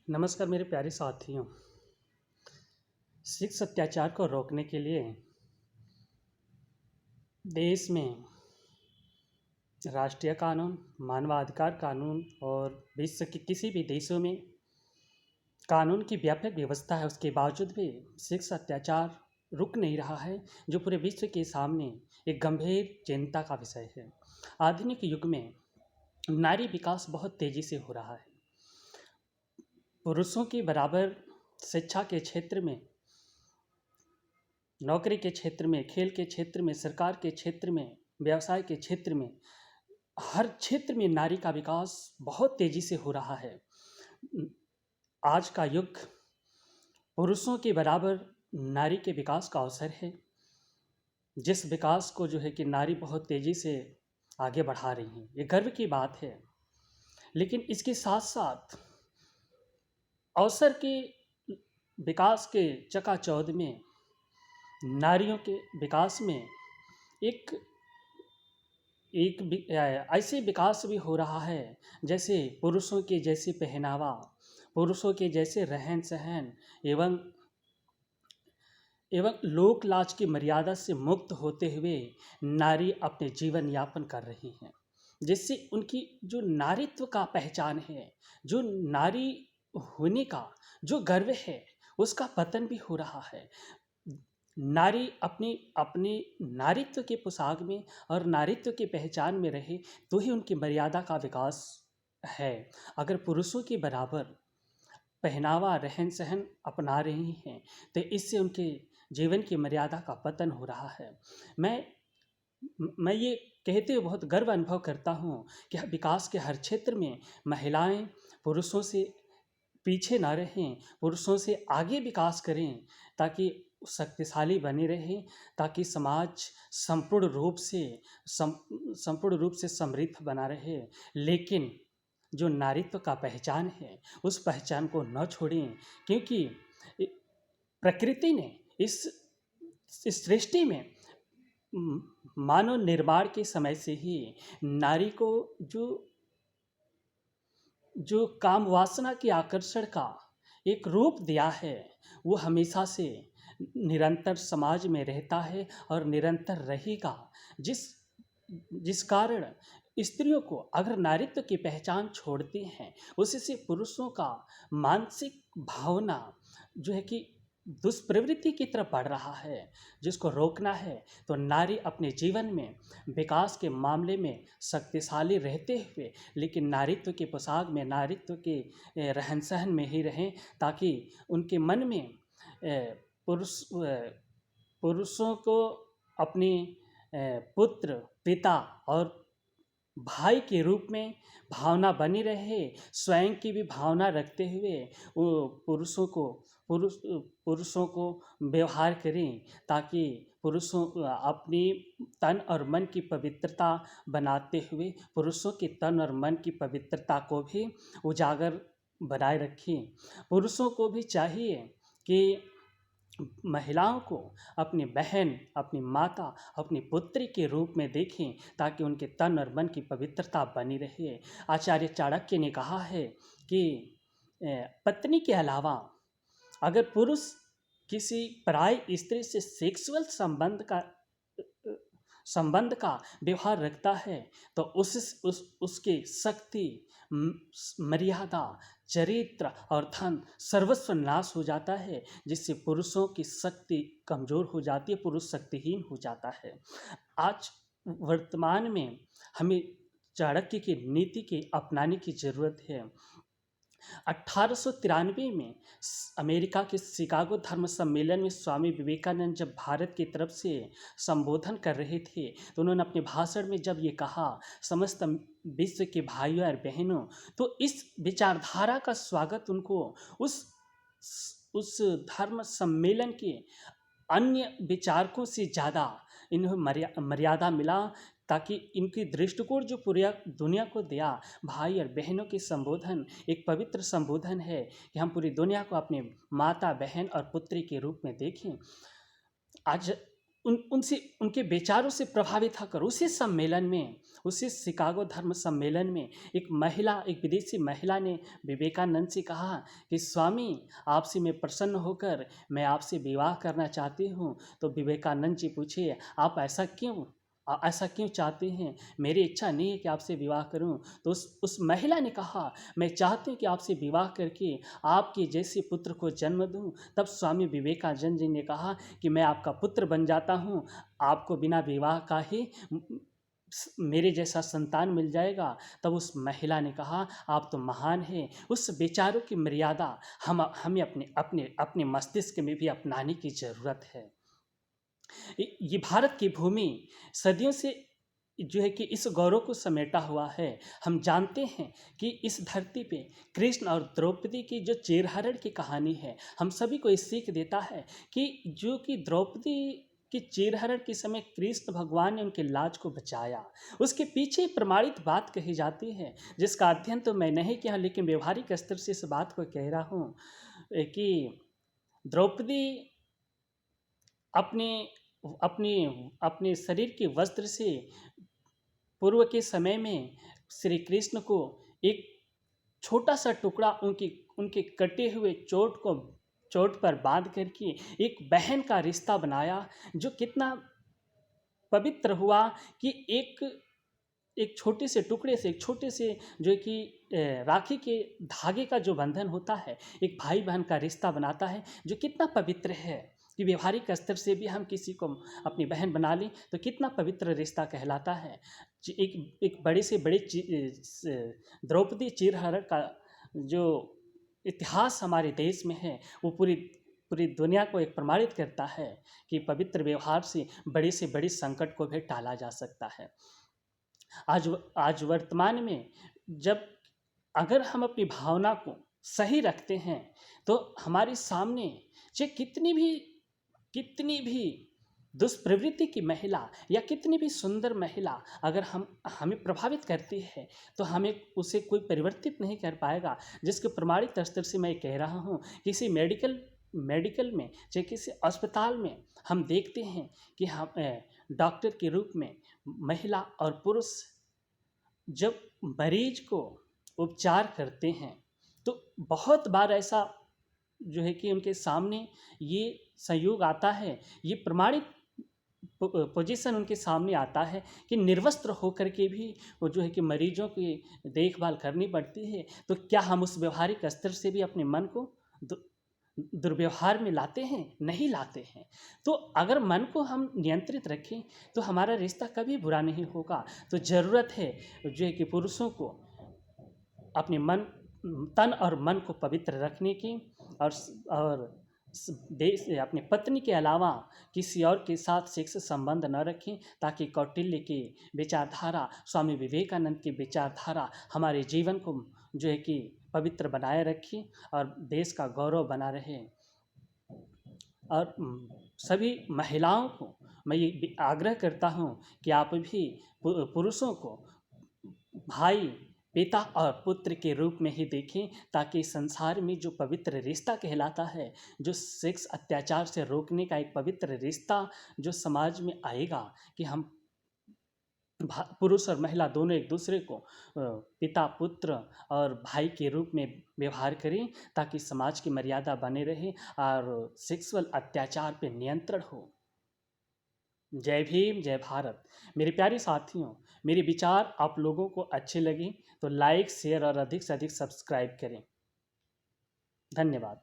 नमस्कार मेरे प्यारे साथियों। सेक्स अत्याचार को रोकने के लिए देश में राष्ट्रीय कानून, मानवाधिकार कानून और विश्व के किसी भी देशों में कानून की व्यापक व्यवस्था है। उसके बावजूद भी सेक्स अत्याचार रुक नहीं रहा है, जो पूरे विश्व के सामने एक गंभीर चिंता का विषय है। आधुनिक युग में नारी विकास बहुत तेजी से हो रहा है। पुरुषों के बराबर शिक्षा के क्षेत्र में, नौकरी के क्षेत्र में, खेल के क्षेत्र में, सरकार के क्षेत्र में, व्यवसाय के क्षेत्र में, हर क्षेत्र में नारी का विकास बहुत तेजी से हो रहा है। आज का युग पुरुषों के बराबर नारी के विकास का अवसर है। जिस विकास को जो है कि नारी बहुत तेजी से आगे बढ़ा रही हैं, ये गर्व की बात है। लेकिन इसके साथ साथ अवसर के विकास के चकाचौंध में नारियों के विकास में एक ऐसे विकास भी हो रहा है जैसे पुरुषों के जैसे पहनावा, पुरुषों के जैसे रहन सहन एवं लोक लाज की मर्यादा से मुक्त होते हुए नारी अपने जीवन यापन कर रही हैं, जिससे उनकी जो नारीत्व का पहचान है, जो नारी होने का जो गर्व है, उसका पतन भी हो रहा है। नारी अपनी अपने नारित्व के पोशाक में और नारित्व की पहचान में रहे तो ही उनकी मर्यादा का विकास है। अगर पुरुषों के बराबर पहनावा रहन सहन अपना रही हैं तो इससे उनके जीवन की मर्यादा का पतन हो रहा है। मैं ये कहते हुए बहुत गर्व अनुभव करता हूँ कि विकास के हर क्षेत्र में महिलाएं पुरुषों से पीछे ना रहें, पुरुषों से आगे विकास करें ताकि शक्तिशाली बने रहें, ताकि समाज संपूर्ण रूप से समृद्ध बना रहे। लेकिन जो नारीत्व का पहचान है उस पहचान को न छोड़ें, क्योंकि प्रकृति ने इस सृष्टि में मानव निर्माण के समय से ही नारी को जो काम वासना के आकर्षण का एक रूप दिया है, वो हमेशा से निरंतर समाज में रहता है और निरंतर रहेगा। जिस कारण स्त्रियों को अगर नारीत्व की पहचान छोड़ते हैं, उससे पुरुषों का मानसिक भावना जो है कि दुष्प्रवृत्ति की तरफ बढ़ रहा है, जिसको रोकना है। तो नारी अपने जीवन में विकास के मामले में शक्तिशाली रहते हुए लेकिन नारित्व के पोशाक में, नारित्व के रहन सहन में ही रहें, ताकि उनके मन में पुरुषों को अपने पुत्र, पिता और भाई के रूप में भावना बनी रहे। स्वयं की भी भावना रखते हुए वो पुरुषों को व्यवहार करें, ताकि पुरुषों अपनी तन और मन की पवित्रता बनाते हुए पुरुषों के तन और मन की पवित्रता को भी उजागर बनाए रखें। पुरुषों को भी चाहिए कि महिलाओं को अपनी बहन, अपनी माता, अपनी पुत्री के रूप में देखें, ताकि उनके तन और मन की पवित्रता बनी रहे। आचार्य चाणक्य ने कहा है कि पत्नी के अलावा अगर पुरुष किसी पराई स्त्री से सेक्सुअल संबंध का व्यवहार रखता है तो उसकी शक्ति, मर्यादा, चरित्र और धन सर्वस्व नाश हो जाता है, जिससे पुरुषों की शक्ति कमजोर हो जाती है, पुरुष शक्तिहीन हो जाता है। आज वर्तमान में हमें चाणक्य की नीति के अपनाने की जरूरत है। 1893 में अमेरिका के शिकागो धर्म सम्मेलन में स्वामी विवेकानंद जब भारत की तरफ से संबोधन कर रहे थे तो उन्होंने अपने भाषण में जब ये कहा, समस्त विश्व के भाइयों और बहनों, तो इस विचारधारा का स्वागत उनको उस धर्म सम्मेलन के अन्य विचारकों से ज़्यादा इन्हें मर्यादा मिला, ताकि इनकी दृष्टिकोण जो पूरी दुनिया को दिया। भाई और बहनों के संबोधन एक पवित्र संबोधन है कि हम पूरी दुनिया को अपने माता, बहन और पुत्री के रूप में देखें। आज उनसे उनके विचारों से प्रभावित होकर उसी सम्मेलन में, उसी शिकागो धर्म सम्मेलन में एक विदेशी महिला ने विवेकानंद से कहा कि स्वामी, आपसे मैं प्रसन्न होकर मैं आपसे विवाह करना चाहती हूँ। तो विवेकानंद जी पूछे, आप ऐसा क्यों चाहते हैं? मेरी इच्छा नहीं है कि आपसे विवाह करूं। तो उस महिला ने कहा, मैं चाहती हूँ कि आपसे विवाह करके आपके जैसे पुत्र को जन्म दूं। तब स्वामी विवेकानंद जी ने कहा कि मैं आपका पुत्र बन जाता हूँ, आपको बिना विवाह का ही मेरे जैसा संतान मिल जाएगा। तब उस महिला ने कहा, आप तो महान हैं। उस विचारों की मर्यादा हमें अपने अपने अपने मस्तिष्क में भी अपनाने की ज़रूरत है। ये भारत की भूमि सदियों से जो है कि इस गौरव को समेटा हुआ है। हम जानते हैं कि इस धरती पे कृष्ण और द्रौपदी की जो चीरहरण की कहानी है, हम सभी को ये सीख देता है कि जो कि द्रौपदी की चीरहरण के समय कृष्ण भगवान ने उनके लाज को बचाया। उसके पीछे प्रमाणित बात कही जाती है, जिसका अध्ययन तो मैं नहीं किया, लेकिन व्यवहारिक स्तर से इस बात को कह रहा हूँ कि द्रौपदी अपने अपने अपने शरीर के वस्त्र से पूर्व के समय में श्री कृष्ण को एक छोटा सा टुकड़ा उनकी उनके कटे हुए चोट पर बांध करके एक बहन का रिश्ता बनाया, जो कितना पवित्र हुआ कि एक छोटे से टुकड़े से, एक छोटे से जो है कि राखी के धागे का जो बंधन होता है, एक भाई बहन का रिश्ता बनाता है, जो कितना पवित्र है कि व्यवहारिक स्तर से भी हम किसी को अपनी बहन बना लें तो कितना पवित्र रिश्ता कहलाता है। एक बड़े से बड़े द्रौपदी चीरहरण का जो इतिहास हमारे देश में है, वो पूरी पूरी दुनिया को एक प्रमाणित करता है कि पवित्र व्यवहार से बड़े संकट को भी टाला जा सकता है। आज वर्तमान में जब अगर हम अपनी भावना को सही रखते हैं तो हमारे सामने चाहे कितनी भी दुष्प्रवृत्ति की महिला या कितनी भी सुंदर महिला अगर हमें प्रभावित करती है तो हमें उसे कोई परिवर्तित नहीं कर पाएगा। जिसके प्रमाणित स्तर से मैं कह रहा हूँ, किसी मेडिकल में चाहे किसी अस्पताल में हम देखते हैं कि हम डॉक्टर के रूप में महिला और पुरुष जब मरीज को उपचार करते हैं तो बहुत बार ऐसा जो है कि उनके सामने ये संयोग आता है, ये प्रमाणित पोजीशन उनके सामने आता है कि निर्वस्त्र होकर के भी वो जो है कि मरीजों की देखभाल करनी पड़ती है। तो क्या हम उस व्यवहारिक स्तर से भी अपने मन को दुर्व्यवहार में लाते हैं? नहीं लाते हैं। तो अगर मन को हम नियंत्रित रखें तो हमारा रिश्ता कभी बुरा नहीं होगा। तो ज़रूरत है जो है कि पुरुषों को अपने तन और मन को पवित्र रखने की और देश अपनी पत्नी के अलावा किसी और के साथ सेक्स संबंध न रखें, ताकि कौटिल्य की विचारधारा, स्वामी विवेकानंद की विचारधारा हमारे जीवन को जो है कि पवित्र बनाए रखे और देश का गौरव बना रहे। और सभी महिलाओं को मैं ये आग्रह करता हूँ कि आप भी पुरुषों को भाई, पिता और पुत्र के रूप में ही देखें, ताकि संसार में जो पवित्र रिश्ता कहलाता है, जो सेक्स अत्याचार से रोकने का एक पवित्र रिश्ता जो समाज में आएगा, कि हम पुरुष और महिला दोनों एक दूसरे को पिता, पुत्र और भाई के रूप में व्यवहार करें, ताकि समाज की मर्यादा बने रहे और सेक्सुअल अत्याचार पे नियंत्रण हो। जय भीम, जय भारत। मेरे प्यारे साथियों, मेरे विचार आप लोगों को अच्छे लगे तो लाइक, शेयर और अधिक से अधिक सब्सक्राइब करें। धन्यवाद।